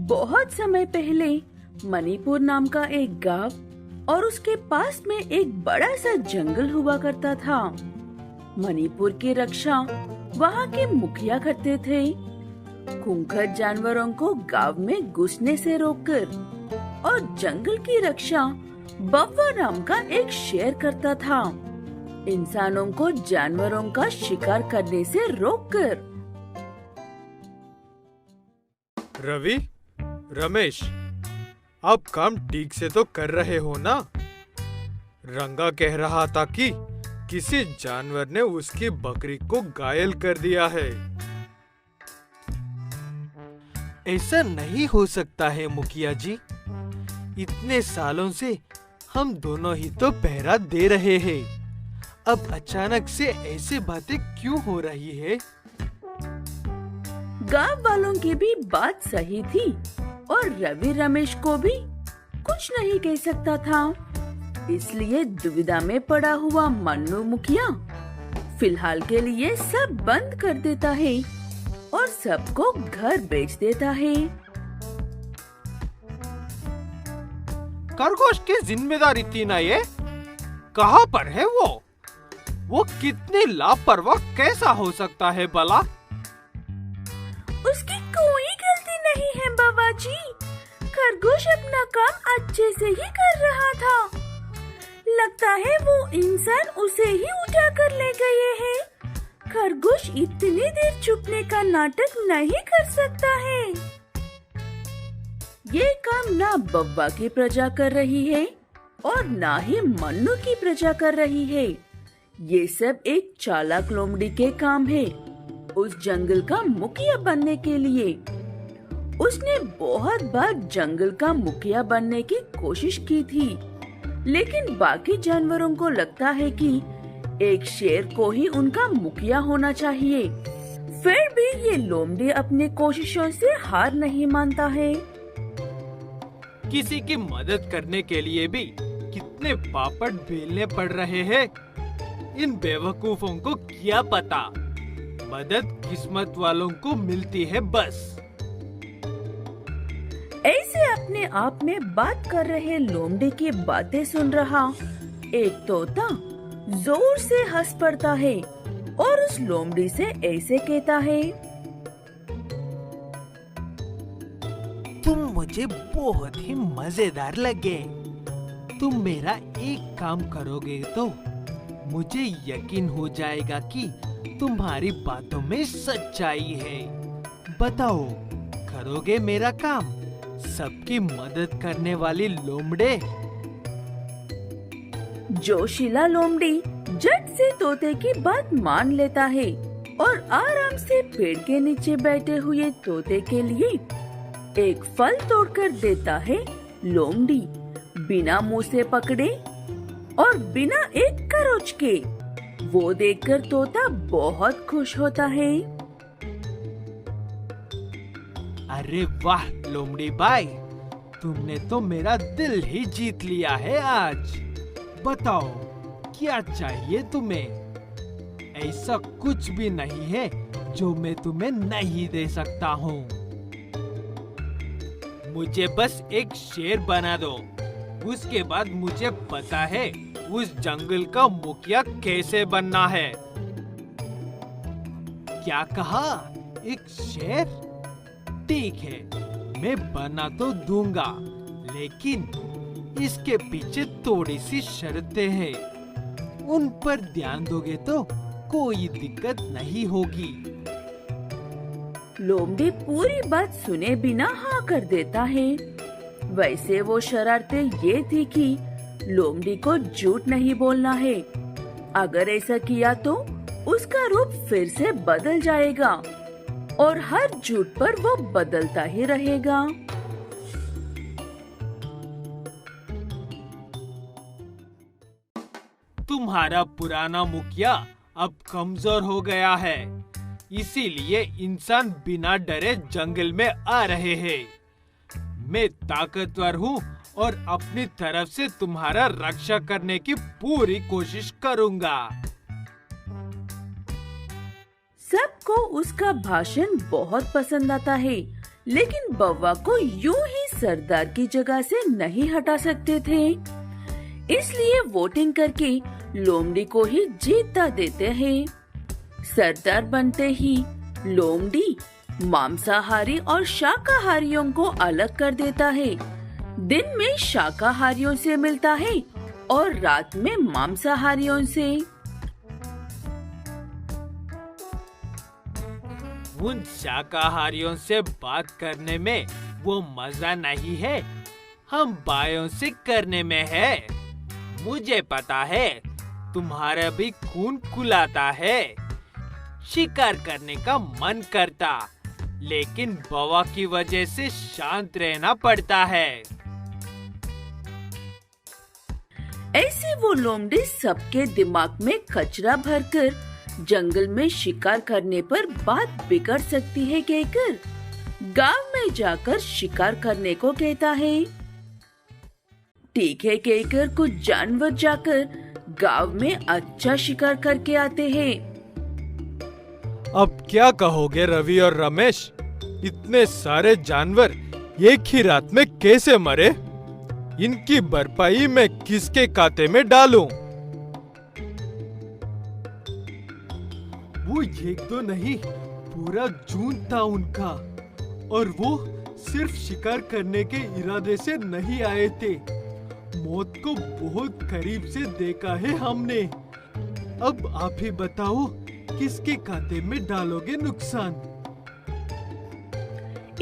बहुत समय पहले मणिपुर नाम का एक गांव और उसके पास में एक बड़ा सा जंगल हुआ करता था। मणिपुर की रक्षा वहाँ के मुखिया करते थे। खूंखार जानवरों को गांव में घुसने से रोककर और जंगल की रक्षा बव्वा नाम का एक शेर करता था, इंसानों को जानवरों का शिकार करने से रोककर। रवि, रमेश, आप काम ठीक से तो कर रहे हो ना? रंगा कह रहा था कि किसी जानवर ने उसकी बकरी को घायल कर दिया है। ऐसा नहीं हो सकता है मुखिया जी। इतने सालों से हम दोनों ही तो पहरा दे रहे हैं। अब अचानक से ऐसी बातें क्यों हो रही है? गांव वालों की भी बात सही थी और रवि रमेश को भी कुछ नहीं कह सकता था। इसलिए दुविधा में पड़ा हुआ मन्नू मुखिया फिलहाल के लिए सब बंद कर देता है और सबको घर बेच देता है। खरगोश की जिम्मेदारी थी ना ये? कहाँ पर है वो? वो कितने लापरवाह कैसा हो सकता है भला? उसकी कोई गलती नहीं है बाबा जी। खरगोश अपना काम अच्छे से ही कर रहा था। लगता है वो इंसान उसे ही उठा कर ले गए हैं। खरगोश इतनी देर छुपने का नाटक नहीं कर सकता है। ये काम ना बव्वा की प्रजा कर रही है और ना ही मन्नू की प्रजा कर रही है। ये सब एक चालाक लोमड़ी के काम है। उस जंगल का मुखिया बनने के लिए उसने बहुत बार जंगल का मुखिया बनने की कोशिश की थी, लेकिन बाकी जानवरों को लगता है कि एक शेर को ही उनका मुखिया होना चाहिए। फिर भी ये लोमड़ी अपनी कोशिशों से हार नहीं मानता है। किसी की मदद करने के लिए भी कितने पापड़ बेलने पड़ रहे हैं। इन बेवकूफों को क्या पता, मदद किस्मत वालों को मिलती है बस। ऐसे अपने आप में बात कर रहे लोमड़ी की बातें सुन रहा एक तोता जोर से हंस पड़ता है और उस लोमड़ी से ऐसे कहता है, तुम मुझे बहुत ही मजेदार लगे। तुम मेरा एक काम करोगे तो मुझे यकीन हो जाएगा कि तुम्हारी बातों में सच्चाई है। बताओ, करोगे मेरा काम? सबकी मदद करने वाली लोमड़े। जोशीला लोमड़ी झट से तोते की बात मान लेता है और आराम से पेड़ के नीचे बैठे हुए तोते के लिए एक फल तोड़कर देता है। लोमड़ी बिना मुंह से पकड़े और बिना एक खरोच के। वो देखकर तोता बहुत खुश होता है। अरे वाह लोमड़ी भाई, तुमने तो मेरा दिल ही जीत लिया है आज। बताओ, क्या चाहिए तुम्हें? ऐसा कुछ भी नहीं है जो मैं तुम्हें नहीं दे सकता हूँ। मुझे बस एक शेर बना दो, उसके बाद मुझे पता है उस जंगल का मुखिया कैसे बनना है। क्या कहा? एक शेर? ठीक है, मैं बना तो दूंगा, लेकिन इसके पीछे थोड़ी सी शर्तें हैं। उन पर ध्यान दोगे तो कोई दिक्कत नहीं होगी। लोमड़ी पूरी बात सुने बिना हाँ कर देता है। वैसे वो शरारतें ये थी कि लोमड़ी को झूठ नहीं बोलना है। अगर ऐसा किया तो उसका रूप फिर से बदल जाएगा और हर झूठ पर वो बदलता ही रहेगा। तुम्हारा पुराना मुखिया अब कमजोर हो गया है, इसीलिए इंसान बिना डरे जंगल में आ रहे हैं। मैं ताकतवर हूँ और अपनी तरफ से तुम्हारा रक्षा करने की पूरी कोशिश करूँगा। सबको उसका भाषण बहुत पसंद आता है, लेकिन बव्वा को यूं ही सरदार की जगह से नहीं हटा सकते थे। इसलिए वोटिंग करके लोमड़ी को ही जीतता देते हैं। सरदार बनते ही लोमड़ी मांसाहारी और शाकाहारियों को अलग कर देता है। दिन में शाकाहारियों से मिलता है और रात में मांसाहारियों से। उन शाकाहारियों से बात करने में वो मजा नहीं है, हम बायों से करने में है। मुझे पता है तुम्हारा भी खून कुलाता है, शिकार करने का मन करता, लेकिन बवा की वजह से शांत रहना पड़ता है। ऐसे वो लोमड़ी सबके दिमाग में कचरा भरकर जंगल में शिकार करने पर बात बिगड़ सकती है कहकर गांव में जाकर शिकार करने को कहता है। ठीक है कहकर कुछ जानवर जाकर गांव में अच्छा शिकार करके आते हैं। अब क्या कहोगे रवि और रमेश? इतने सारे जानवर एक ही रात में कैसे मरे? इनकी भरपाई मैं किसके खाते में डालूं? वो एक दो नहीं, पूरा झुंड था उनका, और वो सिर्फ शिकार करने के इरादे से नहीं आए थे। मौत को बहुत करीब से देखा है हमने। अब आप ही बताओ, किसके खाते में डालोगे नुकसान?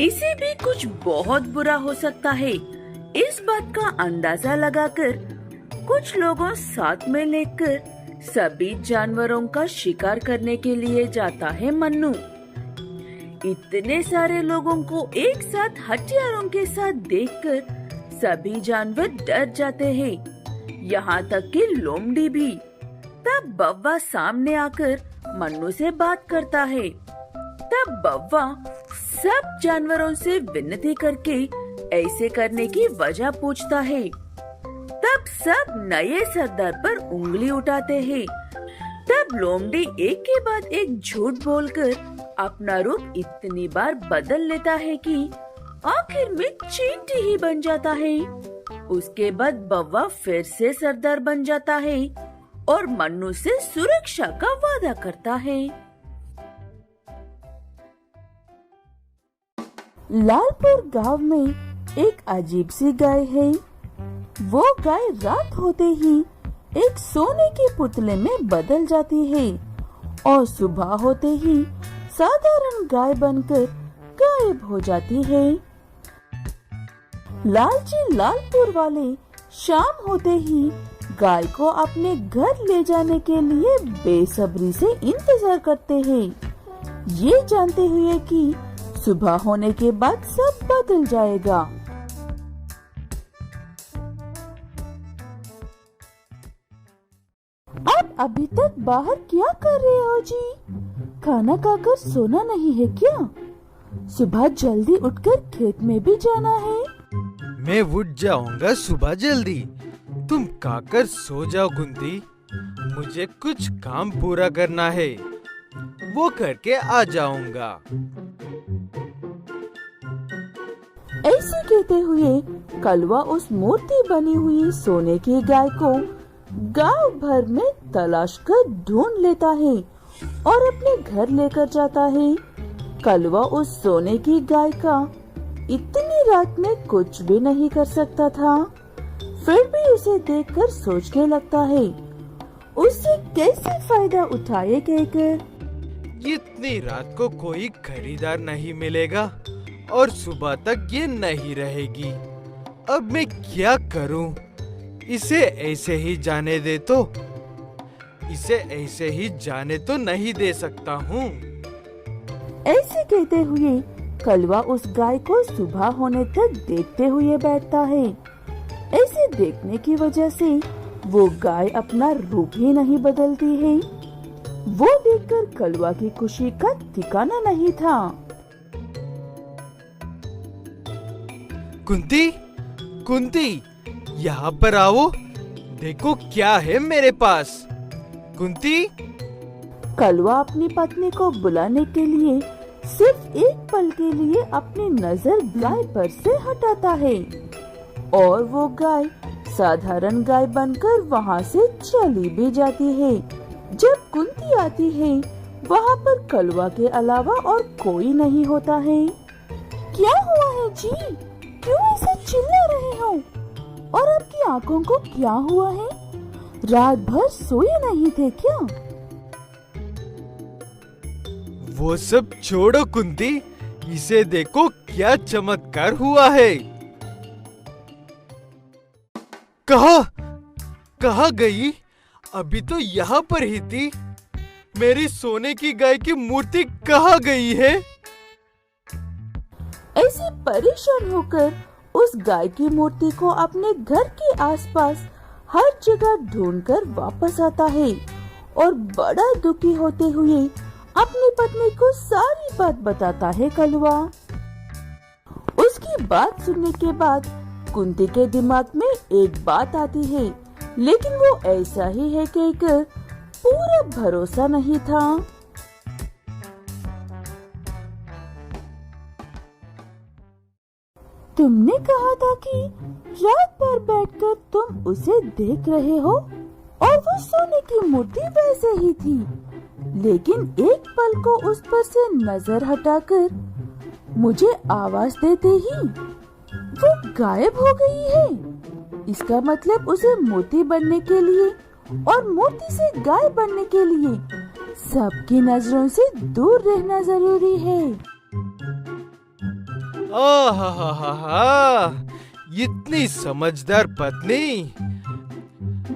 इसे भी कुछ बहुत बुरा हो सकता है। इस बात का अंदाजा लगाकर कुछ लोगों साथ में लेकर सभी जानवरों का शिकार करने के लिए जाता है मन्नू। इतने सारे लोगों को एक साथ हथियारों के साथ देखकर सभी जानवर डर जाते हैं, यहाँ तक कि लोमड़ी भी। तब बव्वा सामने आकर मन्नू से बात करता है। तब बव्वा सब जानवरों से विनती करके ऐसे करने की वजह पूछता है। तब सब नए सरदार पर उंगली उठाते हैं। तब लोमड़ी एक के बाद एक झूठ बोलकर अपना रूप इतनी बार बदल लेता है कि आखिर में चींटी ही बन जाता है। उसके बाद बव्वा फिर से सरदार बन जाता है और मन्नू से सुरक्षा का वादा करता है। लालपुर गांव में एक अजीब सी गाय है। वो गाय रात होते ही एक सोने के पुतले में बदल जाती है और सुबह होते ही साधारण गाय बनकर गायब हो जाती है। लालची लालपुर वाले शाम होते ही गाय को अपने घर ले जाने के लिए बेसब्री से इंतजार करते हैं, ये जानते हुए कि सुबह होने के बाद सब बदल जाएगा। आप अभी तक बाहर क्या कर रहे हो जी? खाना खाकर सोना नहीं है क्या? सुबह जल्दी उठकर खेत में भी जाना है। मैं उठ जाऊंगा सुबह जल्दी, तुम खाकर सो जाओ कुंती। मुझे कुछ काम पूरा करना है, वो करके आ जाऊंगा। ऐसे कहते हुए कलवा उस मूर्ति बनी हुई सोने की गाय को गांव भर में तलाश कर ढूंढ लेता है और अपने घर लेकर जाता है। कलवा उस सोने की गाय का इतनी रात में कुछ भी नहीं कर सकता था, फिर भी उसे देखकर सोचने लगता है उससे कैसे फायदा उठाए कहकर। इतनी रात को कोई खरीदार नहीं मिलेगा और सुबह तक ये नहीं रहेगी। अब मैं क्या करूं? इसे ऐसे ही जाने दे तो? इसे ऐसे ही जाने तो नहीं दे सकता हूँ। ऐसे कहते हुए कलवा उस गाय को सुबह होने तक देखते हुए बैठता है। ऐसे देखने की वजह से वो गाय अपना रूप ही नहीं बदलती है। वो देखकर कलवा की खुशी का ठिकाना नहीं था। कुंती, कुंती, यहाँ पर आओ, देखो क्या है मेरे पास। कुंती। कलवा अपनी पत्नी को बुलाने के लिए सिर्फ एक पल के लिए अपनी नजर गाय पर से हटाता है और वो गाय साधारण गाय बनकर वहाँ से चली भी जाती है। जब कुंती आती है वहाँ पर कलवा के अलावा और कोई नहीं होता है। क्या हुआ है जी? क्यों ऐसे चिल्ला रहे हो? और आपकी आंखों को क्या हुआ है? रात भर सोए नहीं थे क्या? वो सब छोड़ो कुंती, इसे देखो क्या चमत्कार हुआ है। कहाँ गई? अभी तो यहाँ पर ही थी। मेरी सोने की गाय की मूर्ति कहाँ गई है? ऐसे परेशान होकर उस गाय की मूर्ति को अपने घर के आसपास हर जगह ढूंढकर वापस आता है और बड़ा दुखी होते हुए अपनी पत्नी को सारी बात बताता है कलवा। उसकी बात सुनने के बाद कुंती के दिमाग में एक बात आती है, लेकिन वो ऐसा ही है कहकर पूरा भरोसा नहीं था। तुमने कहा था कि रात भर बैठकर तुम उसे देख रहे हो और वो सोने की मूर्ति वैसे ही थी, लेकिन एक पल को उस पर से नजर हटाकर मुझे आवाज देते ही वो गायब हो गई है। इसका मतलब उसे मूर्ति बनने के लिए और मूर्ति से गाय बनने के लिए सबकी नजरों से दूर रहना जरूरी है। इतनी समझदार पत्नी,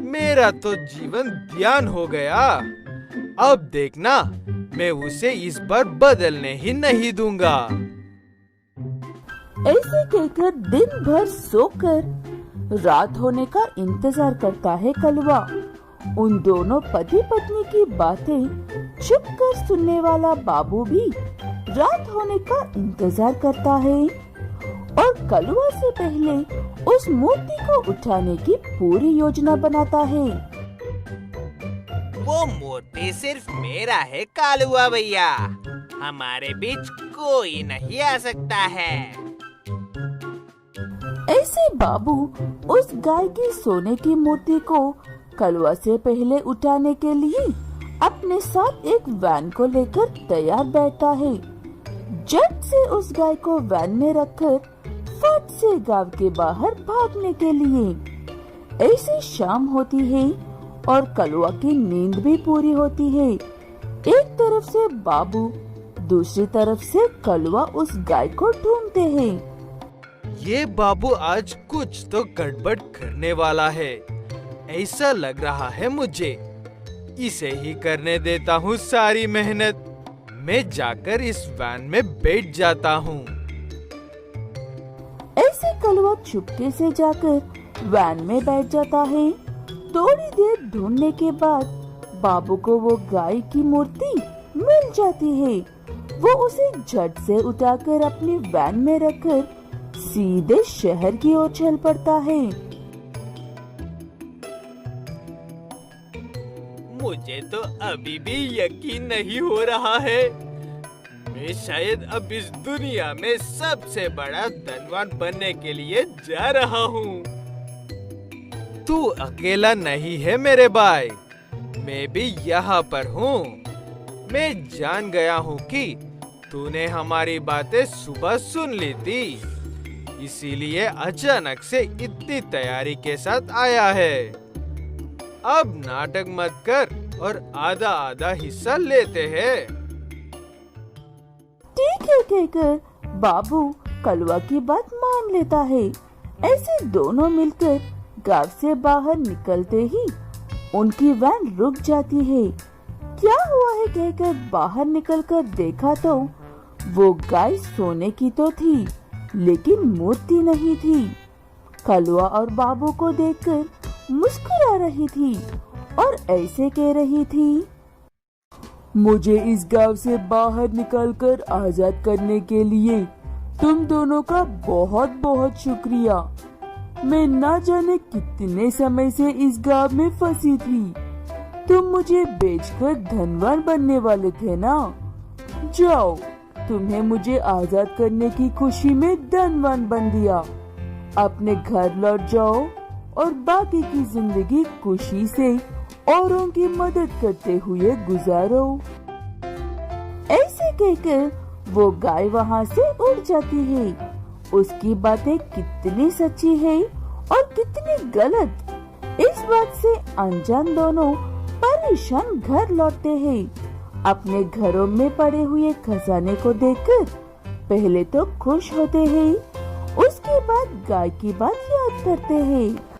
मेरा तो जीवन ध्यान हो गया। अब देखना, मैं उसे इस बार बदलने ही नहीं दूंगा। ऐसे कहकर दिन भर सोकर रात होने का इंतजार करता है कलवा। उन दोनों पति पत्नी की बातें चुप कर सुनने वाला बाबू भी रात होने का इंतजार करता है और कलवा से पहले उस मूर्ति को उठाने की पूरी योजना बनाता है। वो मूर्ति सिर्फ मेरा है कालुआ भैया, हमारे बीच कोई नहीं आ सकता है। ऐसे बाबू उस गाय की सोने की मूर्ति को कलवा से पहले उठाने के लिए अपने साथ एक वैन को लेकर तैयार बैठता है। झट से उस गाय को वैन में रखकर फट से गांव के बाहर भागने के लिए। ऐसे शाम होती है और कलवा की नींद भी पूरी होती है। एक तरफ से बाबू, दूसरी तरफ से कलवा उस गाय को ढूंढते हैं। ये बाबू आज कुछ तो गड़बड़ करने वाला है, ऐसा लग रहा है मुझे। इसे ही करने देता हूँ सारी मेहनत। मैं जाकर इस वैन में बैठ जाता हूँ। ऐसे कलवा चुपके से जाकर वैन में बैठ जाता है। थोड़ी देर ढूंढने के बाद बाबू को वो गाय की मूर्ति मिल जाती है। वो उसे झट से उठाकर अपनी वैन में रखकर सीधे शहर की ओर चल पड़ता है। मुझे तो अभी भी यकीन नहीं हो रहा है। मैं शायद अब इस दुनिया में सबसे बड़ा धनवान बनने के लिए जा रहा हूँ। तू अकेला नहीं है मेरे भाई, मैं भी यहाँ पर हूँ। मैं जान गया हूँ कि तूने हमारी बातें सुबह सुन ली थी, इसीलिए अचानक से इतनी तैयारी के साथ आया है। अब नाटक मत कर और आधा आधा हिस्सा लेते हैं। ठीक है कहकर बाबू कलवा की बात मान लेता है। ऐसे दोनों मिलकर गांव से बाहर निकलते ही उनकी वैन रुक जाती है। क्या हुआ है कहकर बाहर निकलकर देखा तो वो गाय सोने की तो थी, लेकिन मूर्ति नहीं थी। कलवा और बाबू को देखकर मुस्कुरा रही थी और ऐसे कह रही थी, मुझे इस गांव से बाहर निकालकर आजाद करने के लिए तुम दोनों का बहुत बहुत शुक्रिया। मैं ना जाने कितने समय से इस गांव में फंसी थी। तुम मुझे बेचकर धनवान बनने वाले थे ना? जाओ, तुम्हें मुझे आजाद करने की खुशी में धनवान बन दिया। अपने घर लौट जाओ और बाकी की जिंदगी खुशी से औरों की मदद करते हुए गुजारो। ऐसे कहकर वो गाय वहाँ से उड़ जाती है। उसकी बातें कितनी सच्ची है और कितनी गलत, इस बात से अनजान दोनों परेशान घर लौटते हैं। अपने घरों में पड़े हुए खजाने को देखकर पहले तो खुश होते हैं, उसके बाद गाय की बात याद करते हैं।